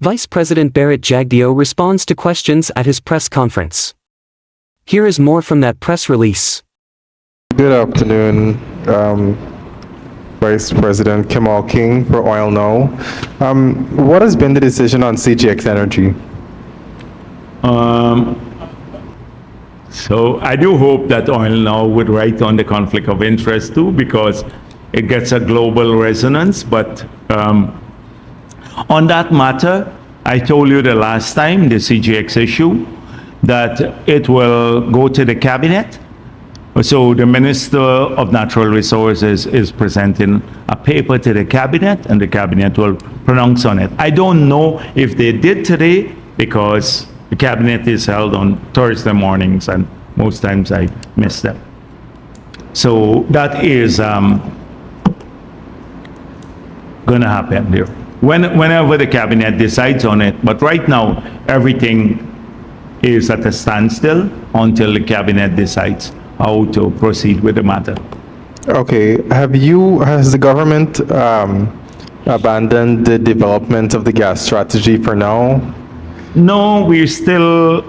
Vice President Bharrat Jagdeo responds to questions at his press conference. Here is more from that press release. Good afternoon, Vice President Kemal King for Oil Now. What has been the decision on CGX Energy? So I do hope that Oil Now would write on the conflict of interest too, because it gets a global resonance. But on that matter, I told you the last time, the CGX issue, that it will go to the cabinet. So the Minister of Natural Resources is presenting a paper to the cabinet, and the cabinet will pronounce on it. I don't know if they did today, because the cabinet is held on Thursday mornings, and most times I miss them. So that is going to happen there. Whenever the cabinet decides on it, but right now everything is at a standstill until the cabinet decides how to proceed with the matter. Okay, has the government abandoned the development of the gas strategy for now? No, we're still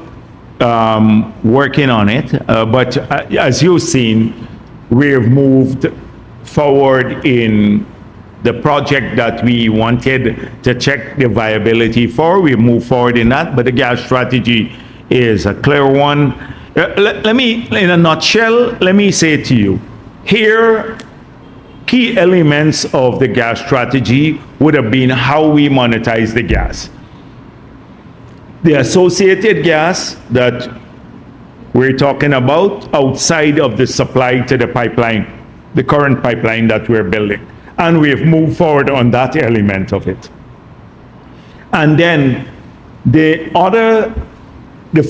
working on it, but as you've seen, we've moved forward in the project that we wanted to check the viability for. We moved forward in that, but the gas strategy is a clear one. Let me, in a nutshell, let me say to you, here, key elements of the gas strategy would have been how we monetize the gas. The associated gas that we're talking about outside of the supply to the pipeline, the current pipeline that we're building. And we've moved forward on that element of it. And then the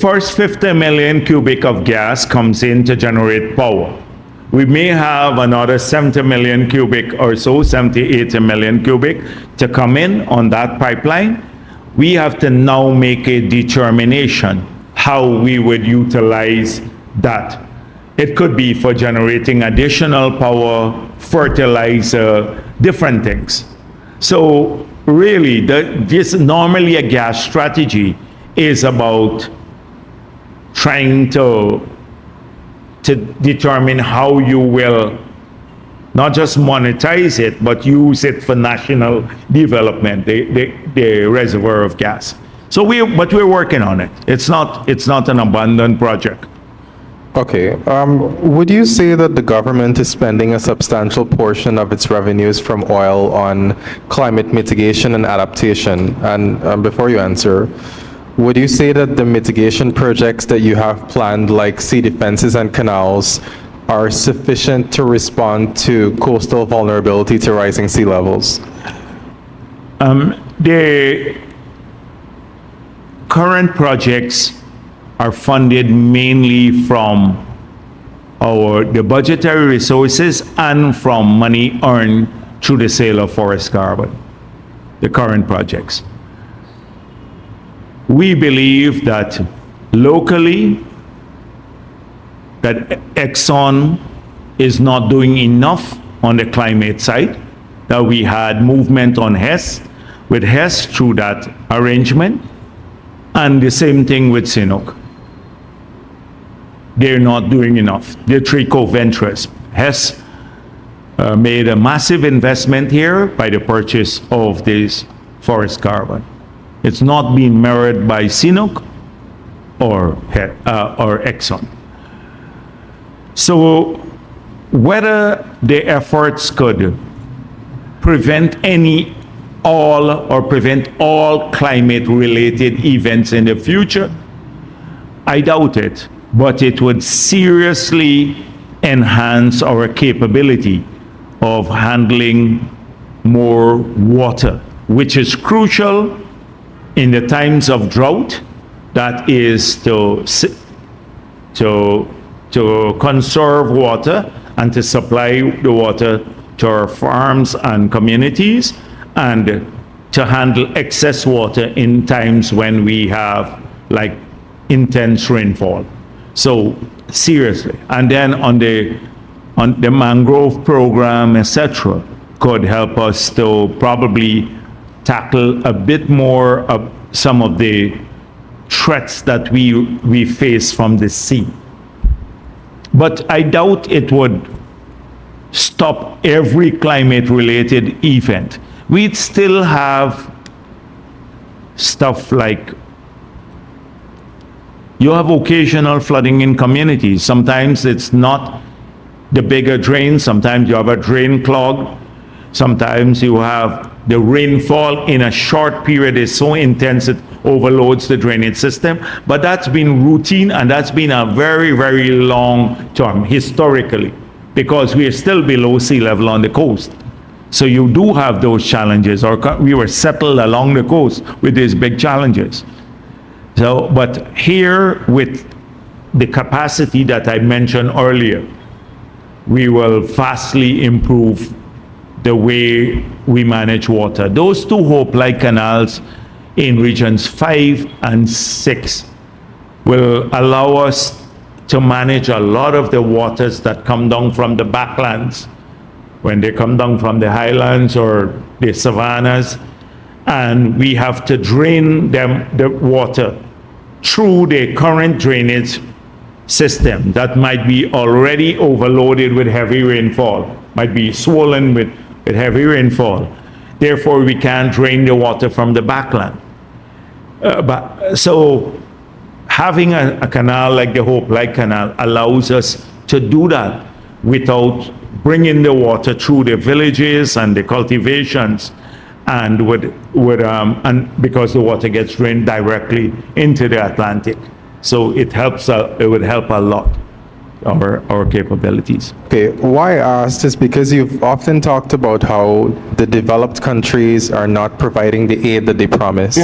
first 50 million cubic of gas comes in to generate power. We may have another 70 million cubic or so, 70, 80 million cubic to come in on that pipeline. We have to now make a determination how we would utilize that. It could be for generating additional power, fertilizer, different things. So really, normally a gas strategy is about trying to determine how you will not just monetize it, but use it for national development, the reservoir of gas. So but we're working on it. It's not an abandoned project. Okay, would you say that the government is spending a substantial portion of its revenues from oil on climate mitigation and adaptation? And before you answer, would you say that the mitigation projects that you have planned, like sea defenses and canals, are sufficient to respond to coastal vulnerability to rising sea levels? The current projects are funded mainly from the budgetary resources and from money earned through the sale of forest carbon, the current projects. We believe that locally, that Exxon is not doing enough on the climate side, that we had movement on HES, with HES through that arrangement, and the same thing with CNOOC. They're not doing enough. The three co-ventures. HES made a massive investment here by the purchase of this forest carbon. It's not being mirrored by CNOOC or Exxon. So whether the efforts could prevent all climate-related events in the future, I doubt it. But it would seriously enhance our capability of handling more water, which is crucial in the times of drought. That is to conserve water and to supply the water to our farms and communities, and to handle excess water in times when we have like intense rainfall. So seriously, and then on the mangrove program, etc., could help us to probably tackle a bit more of some of the threats that we face from the sea. But I doubt it would stop every climate-related event. We'd still have stuff like you have occasional flooding in communities. Sometimes it's not the bigger drain. Sometimes you have a drain clog. Sometimes you have the rainfall in a short period is so intense it overloads the drainage system. But that's been routine, and that's been a very, very long term historically, because we are still below sea level on the coast. So you do have those challenges, or we were settled along the coast with these big challenges. So, but here with the capacity that I mentioned earlier, we will vastly improve the way we manage water. Those two Hope-like canals in regions 5 and 6 will allow us to manage a lot of the waters that come down from the backlands when they come down from the highlands or the savannas, and we have to drain them, the water, through the current drainage system that might be already overloaded with heavy rainfall, might be swollen with heavy rainfall. Therefore, we can't drain the water from the backland. So having a canal like the Hope-like Canal allows us to do that without bringing the water through the villages and the cultivations, and and because the water gets drained directly into the Atlantic. So it helps. It would help a lot our capabilities. Okay, why I asked is because you've often talked about how the developed countries are not providing the aid that they promised,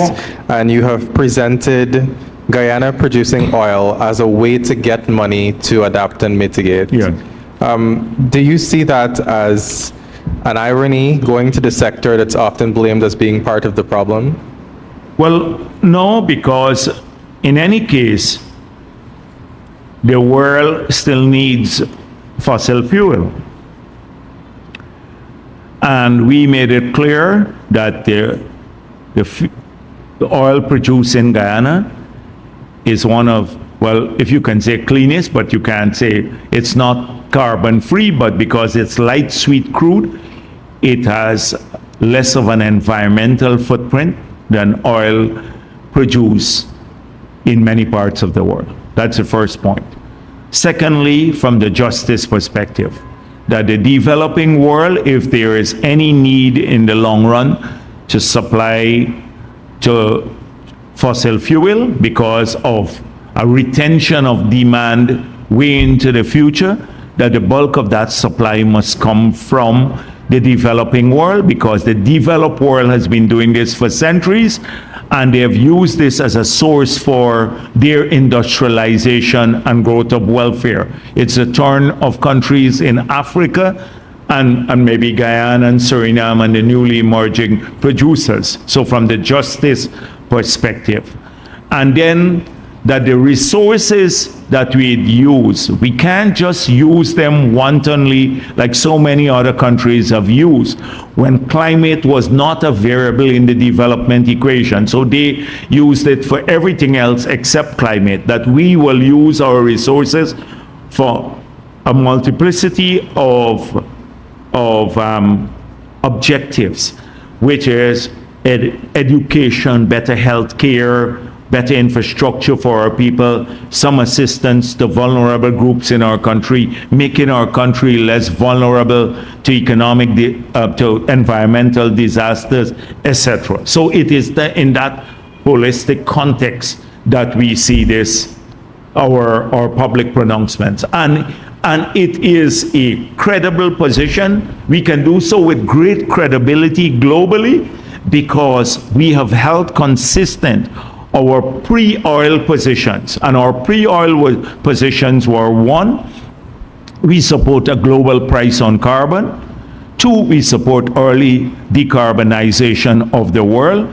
and you have presented Guyana producing oil as a way to get money to adapt and mitigate. Yeah. Do you see that as an irony going to the sector that's often blamed as being part of the problem? Well, no, because in any case, the world still needs fossil fuel. And we made it clear that the oil produced in Guyana is one of, well, if you can say cleanest, but you can't say it's not carbon free, but because it's light sweet crude, it has less of an environmental footprint than oil produced in many parts of the world. That's the first point. Secondly, from the justice perspective, that the developing world, if there is any need in the long run to supply to fossil fuel because of a retention of demand way into the future, that the bulk of that supply must come from the developing world, because the developed world has been doing this for centuries, and they have used this as a source for their industrialization and growth of welfare. It's a turn of countries in Africa and maybe Guyana and Suriname and the newly emerging producers. So from the justice perspective. And then that the resources that we use, we can't just use them wantonly like so many other countries have used when climate was not a variable in the development equation. So they used it for everything else except climate, that we will use our resources for a multiplicity of objectives, which is education, better health care, better infrastructure for our people, some assistance to vulnerable groups in our country, making our country less vulnerable to to environmental disasters, etc. So it is in that holistic context that we see this, our public pronouncements. And it is a credible position. We can do so with great credibility globally because we have held consistent our pre-oil positions. And our pre-oil positions were: one, we support a global price on carbon; two, we support early decarbonization of the world;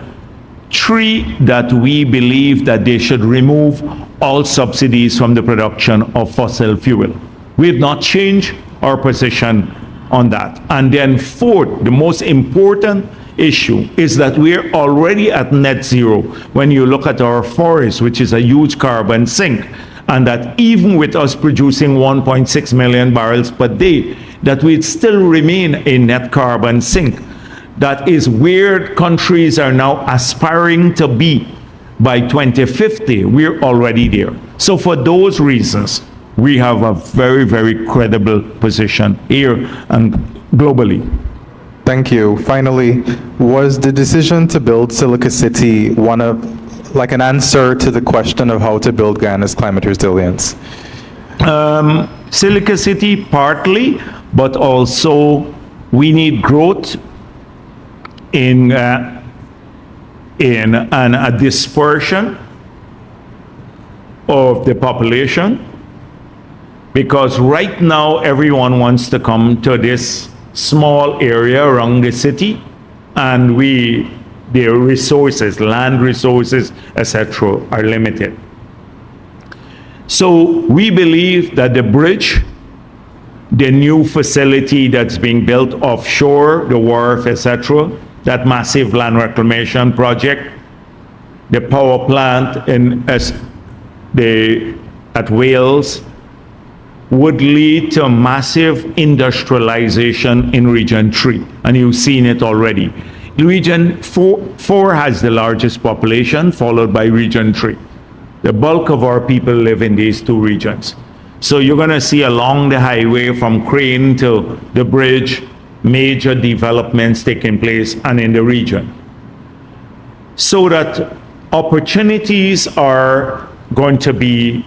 three, that we believe that they should remove all subsidies from the production of fossil fuel. We have not changed our position on that. And then fourth, the most important, issue is that we're already at net zero when you look at our forest, which is a huge carbon sink, and that even with us producing 1.6 million barrels per day, that we'd still remain a net carbon sink. That is where countries are now aspiring to be by 2050. We're already there. So for those reasons, we have a very, very credible position here and globally. Thank you. Finally, was the decision to build Silica City one of, like, an answer to the question of how to build Guyana's climate resilience? Silica City partly, but also we need growth in a dispersion of the population, because right now everyone wants to come to this small area around the city, and their resources, land resources, etc., are limited. So we believe that the bridge, the new facility that's being built offshore, the wharf, etc., that massive land reclamation project, the power plant at Wales, would lead to massive industrialization in Region 3, and you've seen it already. Region 4 has the largest population, followed by Region 3. The bulk of our people live in these two regions. So you're going to see along the highway from Crane to the bridge, major developments taking place and in the region. So that opportunities are going to be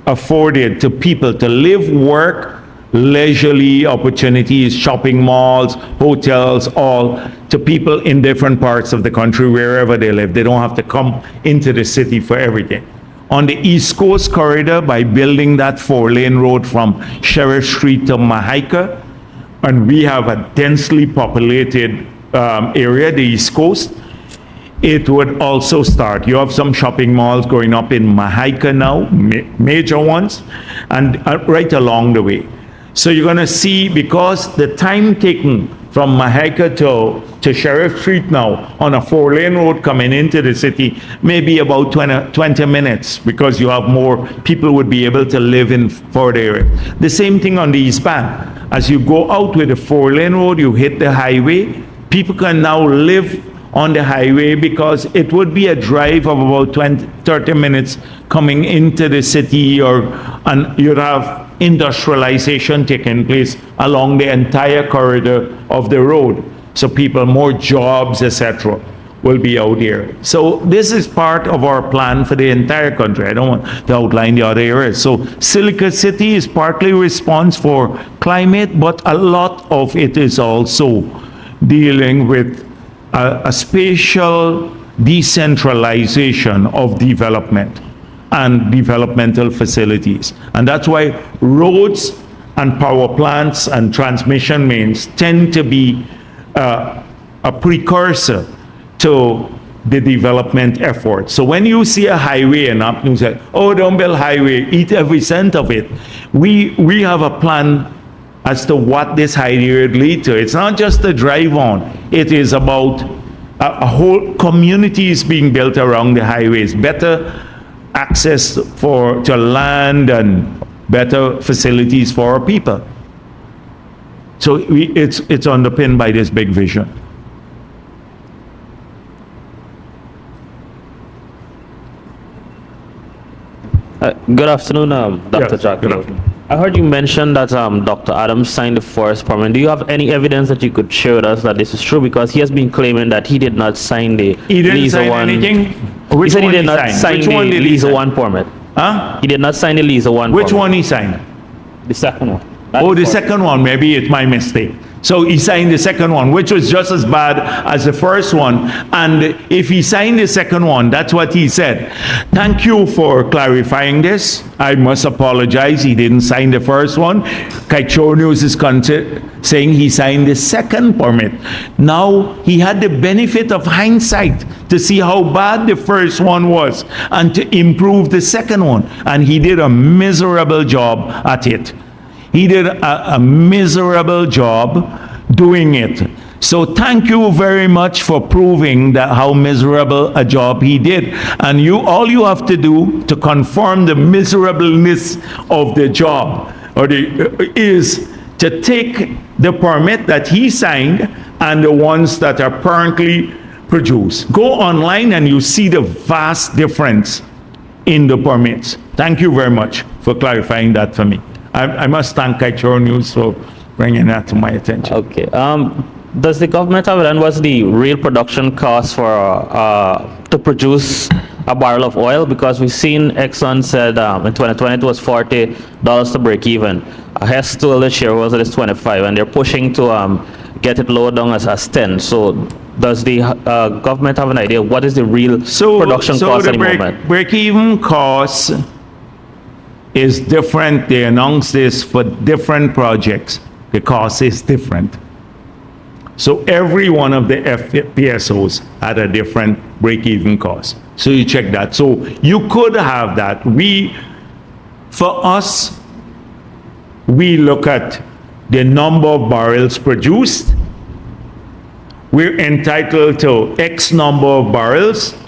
afforded to people to live, work, leisurely opportunities, shopping malls, hotels, all to people in different parts of the country, wherever they live. They don't have to come into the city for everything. On the East Coast corridor, by building that 4-lane road from Sheriff Street to Mahaika, and we have a densely populated area, the East Coast, it would also start. You have some shopping malls going up in Mahaika now, major ones, and right along the way. So you're going to see, because the time taken from Mahaika to Sheriff Street now on a 4-lane road coming into the city may be about 20 minutes, because you have more people would be able to live in further area. The same thing on the East Bank. As you go out with a 4-lane road, you hit the highway, people can now live on the highway, because it would be a drive of about 30 minutes coming into the city, and you'd have industrialization taking place along the entire corridor of the road. So people, more jobs, etc., will be out here. So this is part of our plan for the entire country. I don't want to outline the other areas. So Silica City is partly response for climate, but a lot of it is also dealing with a spatial decentralization of development and developmental facilities. And that's why roads and power plants and transmission mains tend to be a precursor to the development effort. So when you see a highway and up, you say, oh, don't build highway, eat every cent of it. We have a plan as to what this highway would lead to. It's not just a drive on. It is about a whole community is being built around the highways, better access to land and better facilities for our people. So it's underpinned by this big vision. Good afternoon, Dr. Yes, Jagdeo. good afternoon. I heard you mention that Dr. Adams signed the forest permit. Do you have any evidence that you could share with us that this is true? Because he has been claiming that he did not sign the He didn't Lisa sign 1. anything? He said he did not sign? sign Which the one did he Lisa sign? 1 permit. Huh? He did not sign the Lisa 1 Which permit. one he signed? The second one. Oh, the second one, maybe it's my mistake. So he signed the second one, which was just as bad as the first one. And if he signed the second one, that's what he said. Thank you for clarifying this. I must apologize. He didn't sign the first one. Kaichor News is saying he signed the second permit. Now, he had the benefit of hindsight to see how bad the first one was and to improve the second one. And he did a miserable job at it. He did a miserable job doing it. So thank you very much for proving that how miserable a job he did. And all you have to do to confirm the miserableness of the job is to take the permit that he signed and the ones that are currently produced. Go online and you see the vast difference in the permits. Thank you very much for clarifying that for me. I must thank Kaitro News for bringing that to my attention. Okay. Does the government have and what's the real production cost for to produce a barrel of oil? Because we've seen Exxon said in 2020 it was $40 to break even. Hess told the shareholders it is 25, and they're pushing to get it lower down as 10. So does the government have an idea what is the real production cost at the moment? Break-even cost is different. They announce this for different projects. The cost is different. So every one of the FPSOs had a different break-even cost. So you check that. So you could have that. For us, we look at the number of barrels produced. We're entitled to X number of barrels, of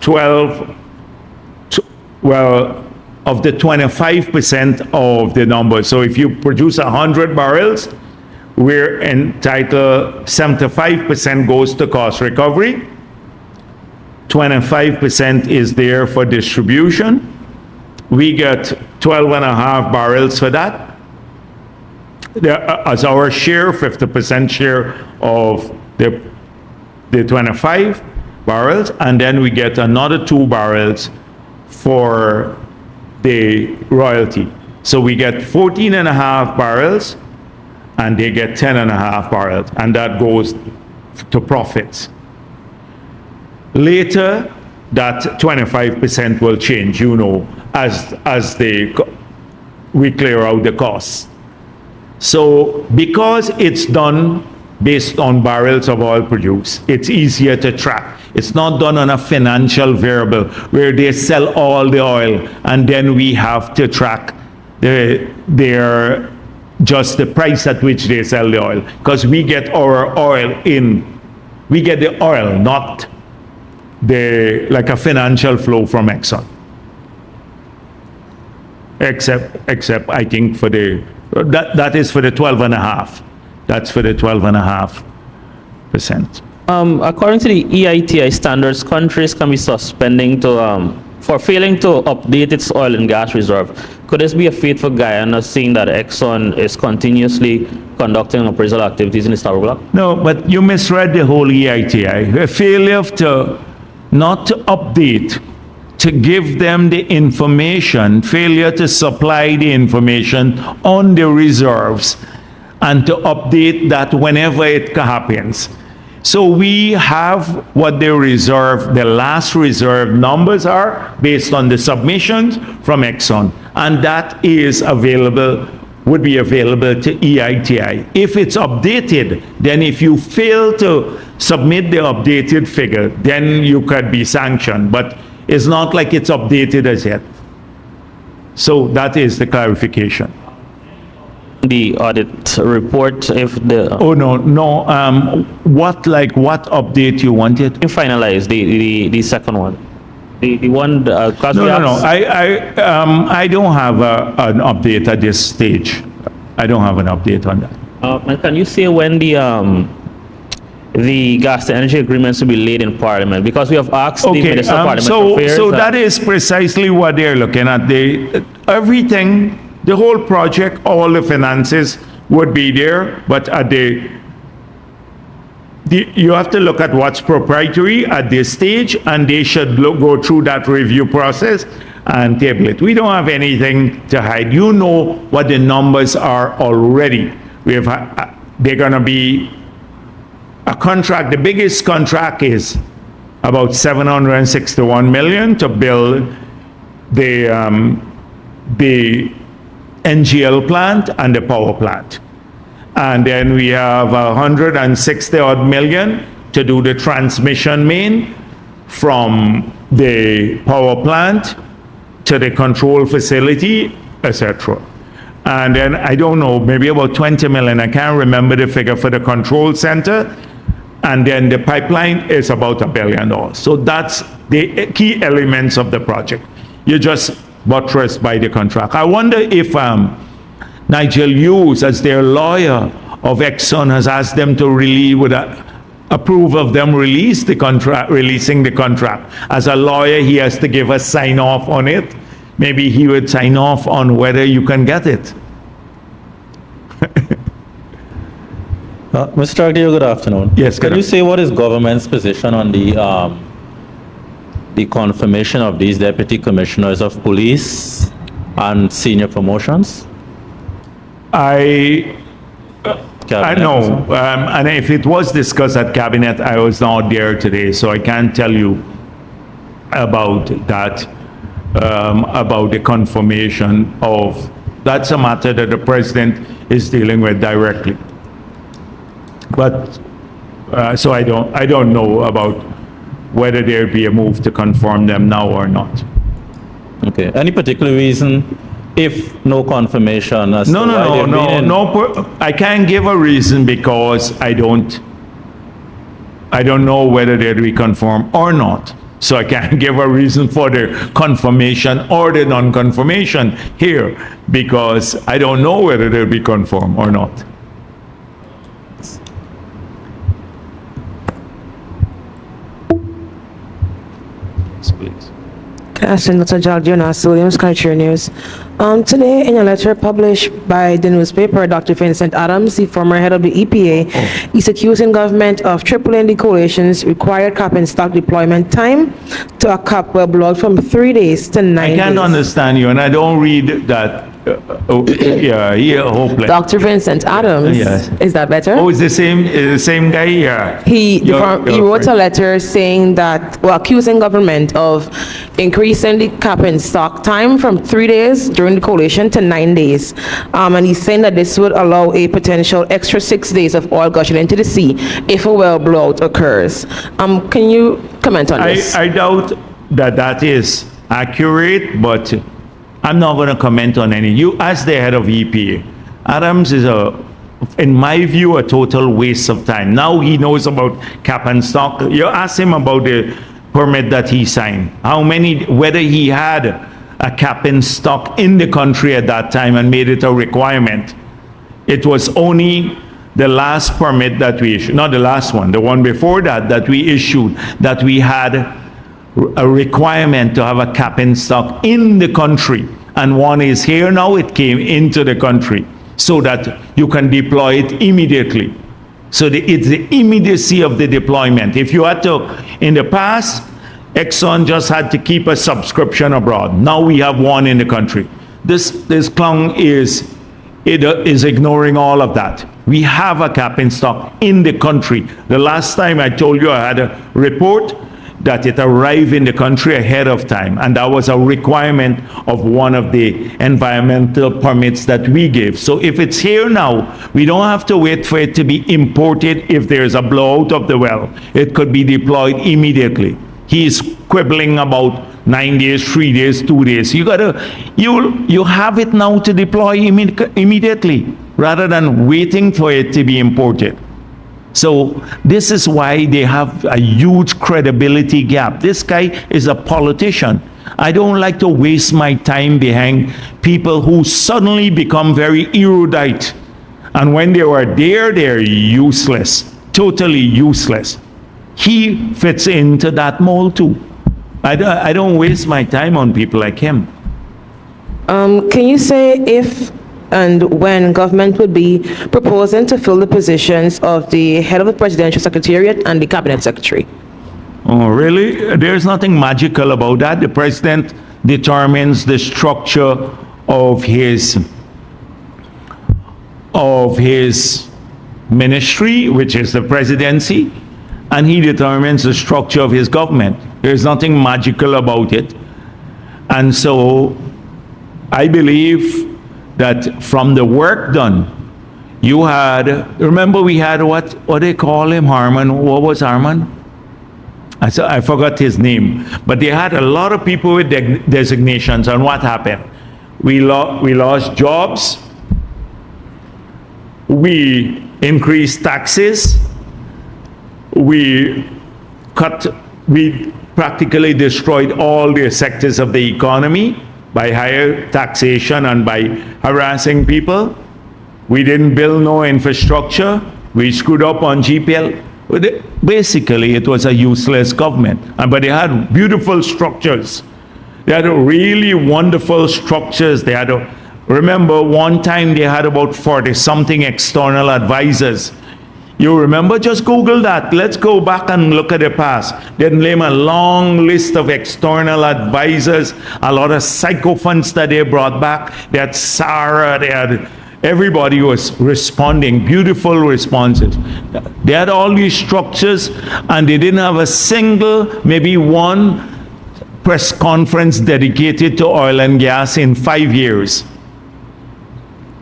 the 25% of the number. So if you produce 100 barrels, we're entitled, 75% goes to cost recovery, 25% is there for distribution. We get 12 and a half barrels for that. As our share, 50% share of the 25 barrels, and then we get another 2 barrels for the royalty. So we get 14 and a half barrels, and they get 10 and a half barrels, and that goes to profits. Later, that 25% will change, as we clear out the costs. So because it's done based on barrels of oil produced, it's easier to track. It's not done on a financial variable where they sell all the oil, and then we have to track just the price at which they sell the oil, because we get our oil we get the oil, not like a financial flow from Exxon. Except I think for that is for the 12 and a half. That's for the 12.5%. According to the EITI standards, countries can be suspending for failing to update its oil and gas reserve. Could this be a fate for Guyana, seeing that Exxon is continuously conducting appraisal activities in the Star Block? No, but you misread the whole EITI. A failure not to update, to give them the information, failure to supply the information on the reserves, and to update that whenever it happens. So we have what the last reserve numbers are based on the submissions from Exxon, and that would be available to EITI. If it's updated, then if you fail to submit the updated figure, then you could be sanctioned, but it's not like it's updated as yet. So that is the clarification. The audit report, if the Oh no. What update you wanted? finalize the second one, the one because No. I don't have an update at this stage. I don't have an update on that. And can you say when the gas to energy agreements will be laid in Parliament? Because we have asked the Minister of Parliamentary Affairs. So that is precisely what they're looking at. Everything. The whole project, all the finances would be there, but you have to look at what's proprietary at this stage, and they should go through that review process and table it. We don't have anything to hide. You know what the numbers are already. They're going to be a contract. The biggest contract is about $761 million to build the NGL plant and the power plant. And then we have 160 odd million to do the transmission main from the power plant to the control facility, etc. And then I don't know, maybe about 20 million, I can't remember the figure, for the control center. And then the pipeline is about $1 billion. So that's the key elements of the project. You're just buttressed by the contract. I wonder if Nigel Hughes, as their lawyer of Exxon, has asked them to approve of them releasing the contract. As a lawyer, he has to give a sign off on it. Maybe he would sign off on whether you can get it. Mr. Jagdeo, good afternoon. Yes, good Can you say what is government's position on the confirmation of these deputy commissioners of police and senior promotions? I Cabinet, know, and if it was discussed at cabinet, I was not there today, so I can't tell you about that, about the confirmation of. That's a matter that the president is dealing with directly. But so I don't know about whether there'd be a move to confirm them now or not. Okay. Any particular reason, if no confirmation as No, to why no, they've no, been no, in- no. I can't give a reason because I don't know whether they'll be confirmed or not. So I can't give a reason for the confirmation or the non-confirmation here because I don't know whether they'll be confirmed or not. Please. Senator Jagdeo, Williams Culture News. Today, in a letter published by the newspaper, Dr. Vincent Adams, the former head of the EPA, is accusing government of tripling the coalition's required cap and stock deployment time to a cap well below from 3 days to 9 I days. can't understand you, and I don't read that. Hopeless. Dr. Vincent Adams, Yes. is that better? Oh, it's the same guy? Yeah. He You're wrote a afraid. letter saying that, well, accusing government of increasing the cap and stock time from 3 days during the coalition to 9 days. And he's saying that this would allow a potential extra 6 days of oil gushing into the sea if a well blowout occurs. Can you comment on this? I doubt that that is accurate, but I'm not going to comment on any. You, as the head of EPA, Adams is in my view, a total waste of time. Now he knows about cap and stock. You ask him about the permit that he signed, whether he had a cap and stock in the country at that time and made it a requirement. It was only the last permit that we issued, not the last one, the one before that we issued, that we had a requirement to have a cap and stock in the country. And one is here now, it came into the country so that you can deploy it immediately. So it's the immediacy of the deployment. If you had to, in the past, Exxon just had to keep a subscription abroad. Now we have one in the country. This clown is ignoring all of that. We have a cap and stock in the country. The last time I told you I had a report that it arrived in the country ahead of time, and that was a requirement of one of the environmental permits that we gave. So if it's here now, we don't have to wait for it to be imported. If there's a blowout of the well, it could be deployed immediately. He's quibbling about 9 days, 3 days, 2 days. You have it now to deploy immediately rather than waiting for it to be imported. So this is why they have a huge credibility gap. This guy is a politician. I don't like to waste my time behind people who suddenly become very erudite. And when they were there, they're useless, totally useless. He fits into that mold too. I don't waste my time on people like him. Can you say if and when government would be proposing to fill the positions of the head of the Presidential Secretariat and the Cabinet Secretary? Oh, really? There's nothing magical about that. The president determines the structure of his ministry, which is the presidency, and he determines the structure of his government. There's nothing magical about it. And so I believe that from the work done, you had, remember we had what they call him, Harman? What was Harman? I forgot his name. But they had a lot of people with designations, and what happened? We lost jobs, we increased taxes, we we practically destroyed all the sectors of the economy by higher taxation and by harassing people. We didn't build no infrastructure. We screwed up on GPL. Basically, it was a useless government. But they had beautiful structures. They had really wonderful structures. They had remember, one time they had about 40-something external advisors. You remember? Just Google that. Let's go back and look at the past. They name a long list of external advisors, a lot of sycophants that they brought back. They had Sarah, they had everybody was responding, beautiful responses. They had all these structures and they didn't have a single, maybe one press conference dedicated to oil and gas in 5 years.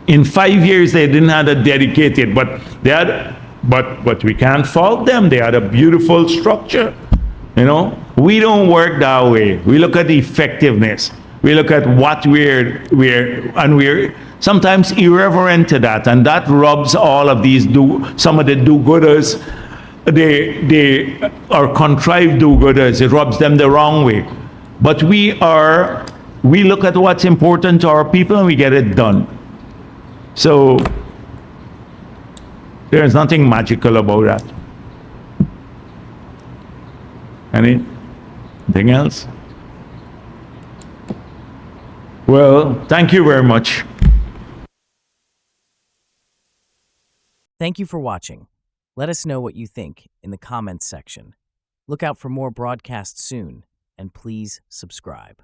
In 5 years, they didn't have a dedicated, but they had, but we can't fault them. They had a beautiful structure. You know, we don't work that way. We look at the effectiveness. We look at what we're sometimes irreverent to that, and that rubs all of these some of the do-gooders, they are contrived do-gooders. It rubs them the wrong way. But we look at what's important to our people and we get it done. So there's nothing magical about that. Anything else? Well, thank you very much. Thank you for watching. Let us know what you think in the comments section. Look out for more broadcasts soon, and please subscribe.